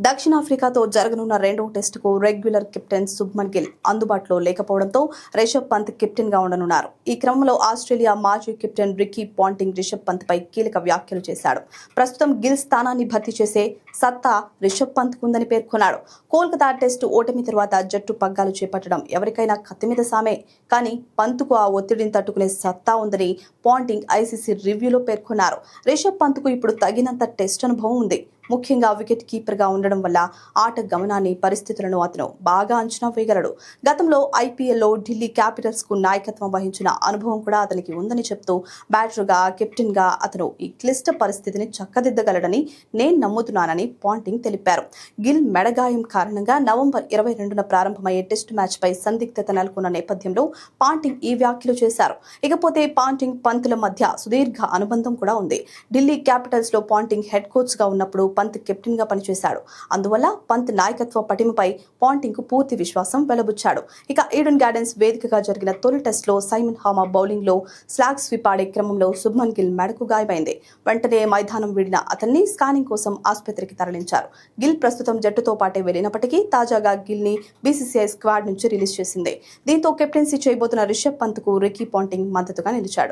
దక్షిణాఫ్రికాతో జరగనున్న రెండో టెస్టుకు regular captain Shubman Gill అందుబాటులో లేకపోవడంతో రిషబ్ పంత్ కెప్టెన్ గా ఉండనున్నారు. ఈ క్రమంలో ఆస్ట్రేలియా మాజీ captain Ricky Ponting Rishabh Pant పై కీలక వ్యాఖ్యలు చేశాడు. ప్రస్తుతం గిల్ స్థానాన్ని భర్తీ చేసే సత్తా రిషబ్ పంత్ కుందని పేర్కొన్నాడు. కోల్కతా టెస్టు ఓటమి తర్వాత జట్టు పగ్గాలు చేపట్టడం ఎవరికైనా కత్తి మీద సామే, కానీ పంత్కు ఆ ఒత్తిడిని తట్టుకునే సత్తా ఉందని పాంటింగ్ ఐసీసీ రివ్యూలో పేర్కొన్నారు. రిషబ్ పంత్కు ఇప్పుడు తగినంత టెస్ట్ అనుభవం ఉంది. ముఖ్యంగా వికెట్ కీపర్ గా ఉండడం వల్ల ఆట గమనాన్ని, పరిస్థితులను అతను బాగా అంచనా వేయగలడు. గతంలో ఐపీఎల్లో ఢిల్లీ క్యాపిటల్స్ కు నాయకత్వం వహించిన అనుభవం కూడా అతనికి ఉందని చెప్తూ బ్యాటర్గా, కెప్టెన్ గా అతను ఈ క్లిష్ట పరిస్థితిని చక్కదిద్దగలడని నేను నమ్ముతున్నానని పాంటింగ్ తెలిపారు. గిల్ మెడగాయం కారణంగా నవంబర్ 22న ప్రారంభమయ్యే టెస్ట్ మ్యాచ్ పై సందిగ్ధత నెలకొన్న నేపథ్యంలో పాంటింగ్ ఈ వ్యాఖ్యలు చేశారు. ఇకపోతే పాంటింగ్, పంత్ల మధ్య సుదీర్ఘ అనుబంధం కూడా ఉంది. ఢిల్లీ క్యాపిటల్స్ లో పాంటింగ్ హెడ్ కోచ్ గా ఉన్నప్పుడు పంత్ కెప్టెన్ గా పనిచేశాడు. అందువల్ల పంత్ నాయకత్వ పటిమపై పాంటింగ్ కు పూర్తి విశ్వాసం వెలబుచ్చాడు. ఇక ఈడెన్ గార్డెన్స్ వేదికగా జరిగిన తొలి టెస్ట్ లో సైమన్ హామా బౌలింగ్ లో స్లాగ్ స్వీప్ ఆడే క్రమంలో శుభ్మన్ గిల్ మెడకు గాయమైంది. వెంటనే మైదానం వీడిన అతన్ని స్కానింగ్ కోసం ఆసుపత్రికి తరలించారు. గిల్ ప్రస్తుతం జట్టుతో పాటే వెళ్లినప్పటికీ తాజాగా గిల్ ని బీసీసీఐ స్క్వాడ్ నుంచి రిలీజ్ చేసింది. దీంతో కెప్టెన్సీ చేయబోతున్న రిషబ్ పంత్ కు రికీ పాంటింగ్ మద్దతుగా నిలిచాడు.